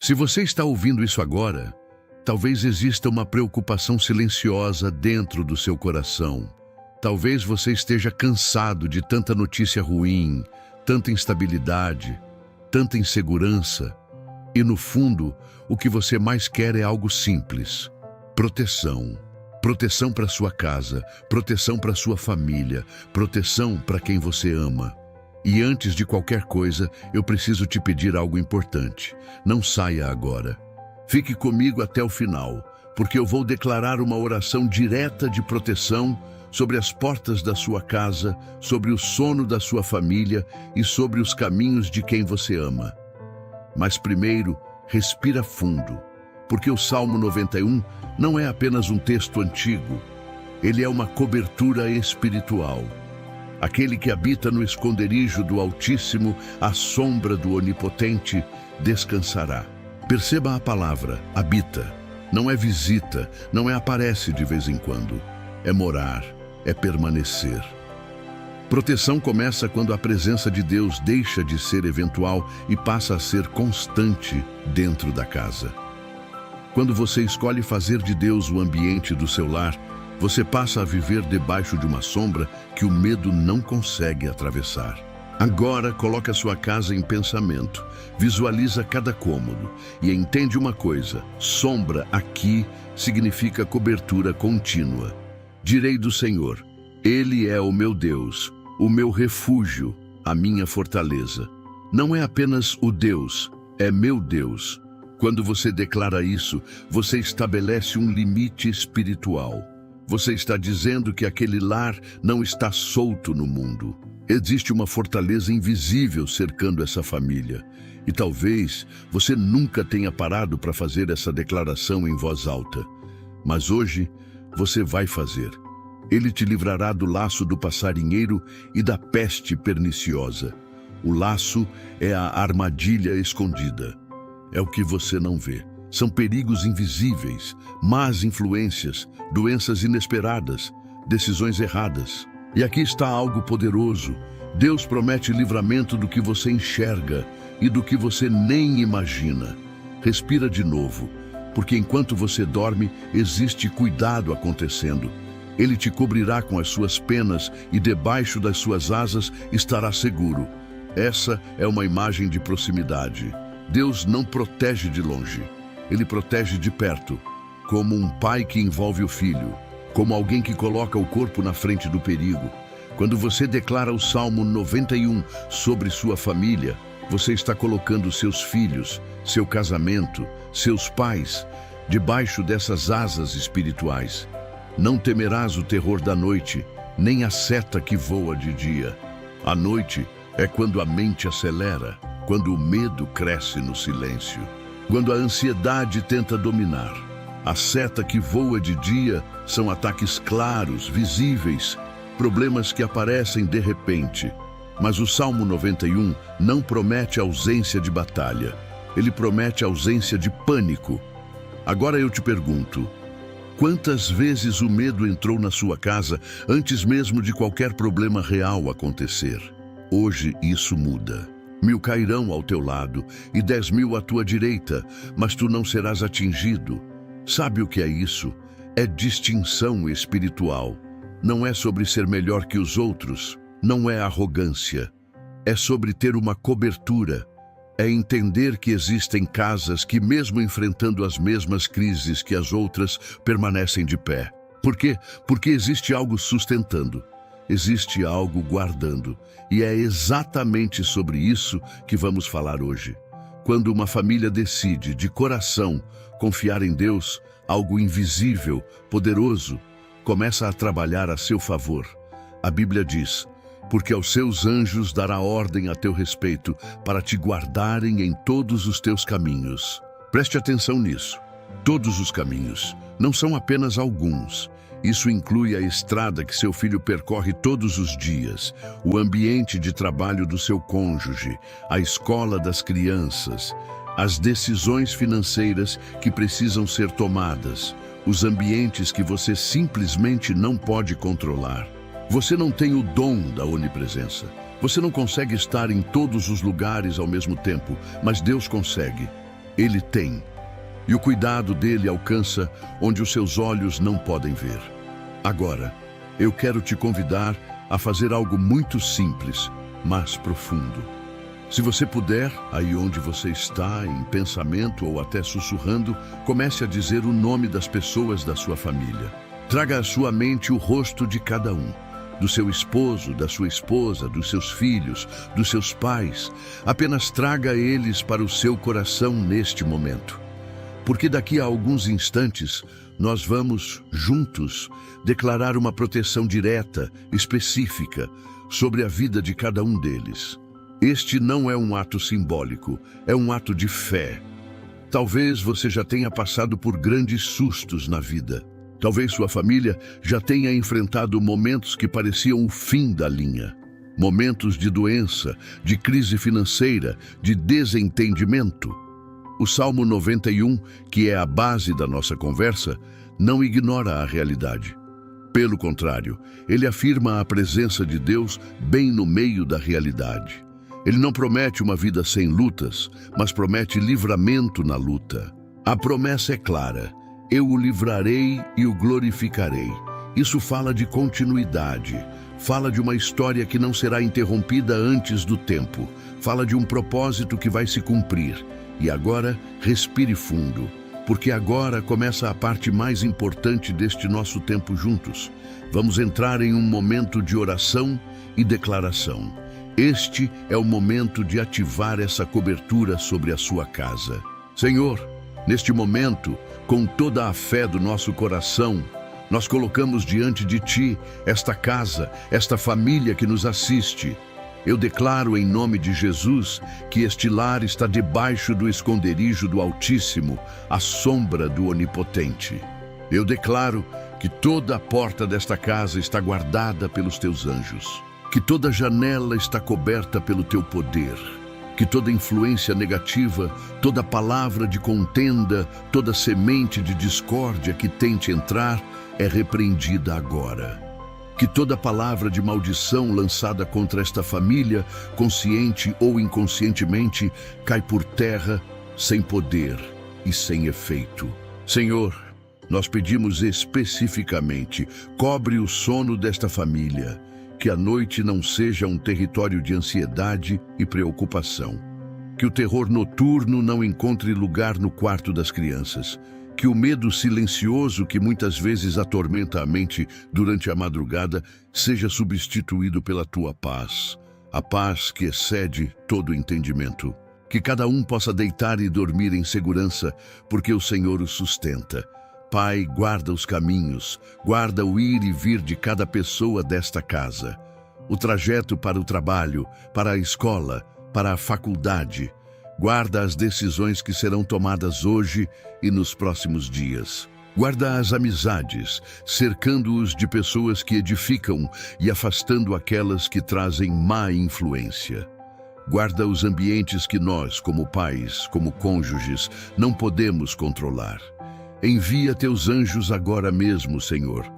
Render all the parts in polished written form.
Se você está ouvindo isso agora, talvez exista uma preocupação silenciosa dentro do seu coração. Talvez você esteja cansado de tanta notícia ruim, tanta instabilidade, tanta insegurança. E no fundo, o que você mais quer é algo simples: proteção. Proteção para sua casa, proteção para sua família, proteção para quem você ama. E antes de qualquer coisa, eu preciso te pedir algo importante. Não saia agora. Fique comigo até o final, porque eu vou declarar uma oração direta de proteção sobre as portas da sua casa, sobre o sono da sua família e sobre os caminhos de quem você ama. Mas primeiro, respira fundo, porque o Salmo 91 não é apenas um texto antigo, ele é uma cobertura espiritual. Aquele que habita no esconderijo do Altíssimo, à sombra do Onipotente, descansará. Perceba a palavra, habita. Não é visita, não é aparece de vez em quando. É morar, é permanecer. Proteção começa quando a presença de Deus deixa de ser eventual e passa a ser constante dentro da casa. Quando você escolhe fazer de Deus o ambiente do seu lar, você passa a viver debaixo de uma sombra que o medo não consegue atravessar. Agora, coloque a sua casa em pensamento, visualiza cada cômodo e entende uma coisa: sombra aqui significa cobertura contínua. Direi do Senhor: Ele é o meu Deus, o meu refúgio, a minha fortaleza. Não é apenas o Deus, é meu Deus. Quando você declara isso, você estabelece um limite espiritual. Você está dizendo que aquele lar não está solto no mundo. Existe uma fortaleza invisível cercando essa família. E talvez você nunca tenha parado para fazer essa declaração em voz alta. Mas hoje, você vai fazer. Ele te livrará do laço do passarinheiro e da peste perniciosa. O laço é a armadilha escondida. É o que você não vê. São perigos invisíveis, más influências, doenças inesperadas, decisões erradas. E aqui está algo poderoso. Deus promete livramento do que você enxerga e do que você nem imagina. Respira de novo, porque enquanto você dorme, existe cuidado acontecendo. Ele te cobrirá com as suas penas e debaixo das suas asas estará seguro. Essa é uma imagem de proximidade. Deus não protege de longe. Ele protege de perto, como um pai que envolve o filho, como alguém que coloca o corpo na frente do perigo. Quando você declara o Salmo 91 sobre sua família, você está colocando seus filhos, seu casamento, seus pais, debaixo dessas asas espirituais. Não temerás o terror da noite, nem a seta que voa de dia. A noite é quando a mente acelera, quando o medo cresce no silêncio. Quando a ansiedade tenta dominar. A seta que voa de dia são ataques claros, visíveis, problemas que aparecem de repente. Mas o Salmo 91 não promete ausência de batalha. Ele promete ausência de pânico. Agora eu te pergunto, quantas vezes o medo entrou na sua casa antes mesmo de qualquer problema real acontecer? Hoje isso muda. 1000 cairão ao teu lado e 10.000 à tua direita, mas tu não serás atingido. Sabe o que é isso? É distinção espiritual. Não é sobre ser melhor que os outros, não é arrogância. É sobre ter uma cobertura. É entender que existem casas que, mesmo enfrentando as mesmas crises que as outras, permanecem de pé. Por quê? Porque existe algo sustentando. Existe algo guardando, e é exatamente sobre isso que vamos falar hoje. Quando uma família decide, de coração, confiar em Deus, algo invisível, poderoso, começa a trabalhar a seu favor. A Bíblia diz: porque aos seus anjos dará ordem a teu respeito, para te guardarem em todos os teus caminhos. Preste atenção nisso. Todos os caminhos, não são apenas alguns. Isso inclui a estrada que seu filho percorre todos os dias, o ambiente de trabalho do seu cônjuge, a escola das crianças, as decisões financeiras que precisam ser tomadas, os ambientes que você simplesmente não pode controlar. Você não tem o dom da onipresença. Você não consegue estar em todos os lugares ao mesmo tempo, mas Deus consegue. Ele tem. E o cuidado dele alcança onde os seus olhos não podem ver. Agora, eu quero te convidar a fazer algo muito simples, mas profundo. Se você puder, aí onde você está, em pensamento ou até sussurrando, comece a dizer o nome das pessoas da sua família. Traga à sua mente o rosto de cada um. Do seu esposo, da sua esposa, dos seus filhos, dos seus pais. Apenas traga eles para o seu coração neste momento. Porque daqui a alguns instantes, nós vamos, juntos, declarar uma proteção direta, específica, sobre a vida de cada um deles. Este não é um ato simbólico, é um ato de fé. Talvez você já tenha passado por grandes sustos na vida. Talvez sua família já tenha enfrentado momentos que pareciam o fim da linha. Momentos de doença, de crise financeira, de desentendimento. O Salmo 91, que é a base da nossa conversa, não ignora a realidade. Pelo contrário, ele afirma a presença de Deus bem no meio da realidade. Ele não promete uma vida sem lutas, mas promete livramento na luta. A promessa é clara: eu o livrarei e o glorificarei. Isso fala de continuidade, fala de uma história que não será interrompida antes do tempo, fala de um propósito que vai se cumprir. E agora, respire fundo, porque agora começa a parte mais importante deste nosso tempo juntos. Vamos entrar em um momento de oração e declaração. Este é o momento de ativar essa cobertura sobre a sua casa. Senhor, neste momento, com toda a fé do nosso coração, nós colocamos diante de Ti esta casa, esta família que nos assiste. Eu declaro em nome de Jesus que este lar está debaixo do esconderijo do Altíssimo, à sombra do Onipotente. Eu declaro que toda a porta desta casa está guardada pelos Teus anjos, que toda janela está coberta pelo Teu poder, que toda influência negativa, toda palavra de contenda, toda semente de discórdia que tente entrar é repreendida agora. Que toda palavra de maldição lançada contra esta família, consciente ou inconscientemente, cai por terra sem poder e sem efeito. Senhor, nós pedimos especificamente, cobre o sono desta família, que a noite não seja um território de ansiedade e preocupação. Que o terror noturno não encontre lugar no quarto das crianças. Que o medo silencioso que muitas vezes atormenta a mente durante a madrugada seja substituído pela Tua paz, a paz que excede todo entendimento. Que cada um possa deitar e dormir em segurança, porque o Senhor o sustenta. Pai, guarda os caminhos, guarda o ir e vir de cada pessoa desta casa. O trajeto para o trabalho, para a escola, para a faculdade. Guarda as decisões que serão tomadas hoje e nos próximos dias. Guarda as amizades, cercando-os de pessoas que edificam e afastando aquelas que trazem má influência. Guarda os ambientes que nós, como pais, como cônjuges, não podemos controlar. Envia Teus anjos agora mesmo, Senhor.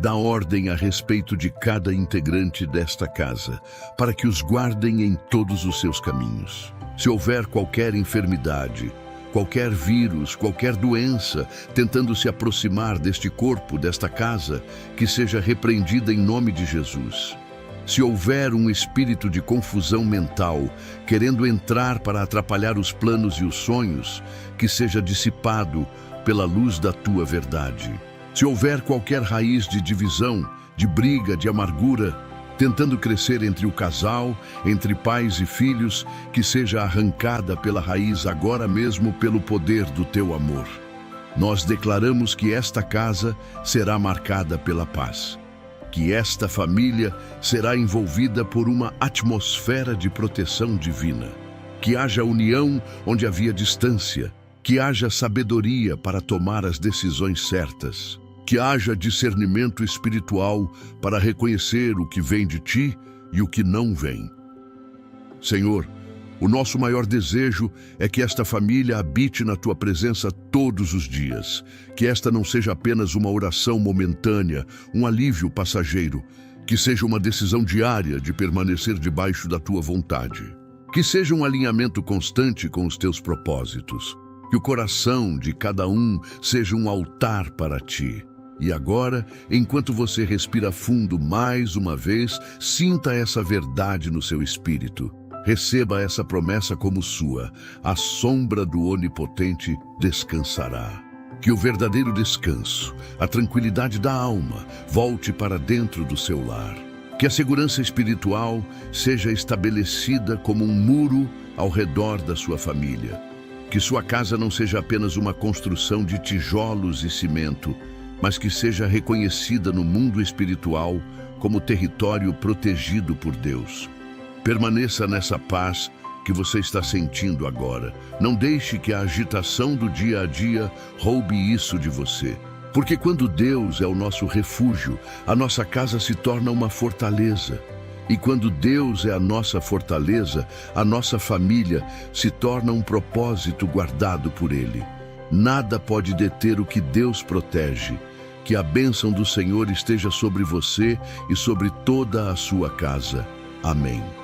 Dá ordem a respeito de cada integrante desta casa, para que os guardem em todos os seus caminhos. Se houver qualquer enfermidade, qualquer vírus, qualquer doença tentando se aproximar deste corpo, desta casa, que seja repreendida em nome de Jesus. Se houver um espírito de confusão mental querendo entrar para atrapalhar os planos e os sonhos, que seja dissipado pela luz da Tua verdade. Se houver qualquer raiz de divisão, de briga, de amargura, tentando crescer entre o casal, entre pais e filhos, que seja arrancada pela raiz agora mesmo pelo poder do Teu amor. Nós declaramos que esta casa será marcada pela paz, que esta família será envolvida por uma atmosfera de proteção divina, que haja união onde havia distância, que haja sabedoria para tomar as decisões certas, que haja discernimento espiritual para reconhecer o que vem de Ti e o que não vem. Senhor, o nosso maior desejo é que esta família habite na Tua presença todos os dias, que esta não seja apenas uma oração momentânea, um alívio passageiro, que seja uma decisão diária de permanecer debaixo da Tua vontade, que seja um alinhamento constante com os Teus propósitos. Que o coração de cada um seja um altar para ti. E agora, enquanto você respira fundo mais uma vez, sinta essa verdade no seu espírito. Receba essa promessa como sua. A sombra do Onipotente descansará. Que o verdadeiro descanso, a tranquilidade da alma, volte para dentro do seu lar. Que a segurança espiritual seja estabelecida como um muro ao redor da sua família. Que sua casa não seja apenas uma construção de tijolos e cimento, mas que seja reconhecida no mundo espiritual como território protegido por Deus. Permaneça nessa paz que você está sentindo agora. Não deixe que a agitação do dia a dia roube isso de você. Porque quando Deus é o nosso refúgio, a nossa casa se torna uma fortaleza. E quando Deus é a nossa fortaleza, a nossa família se torna um propósito guardado por Ele. Nada pode deter o que Deus protege. Que a bênção do Senhor esteja sobre você e sobre toda a sua casa. Amém.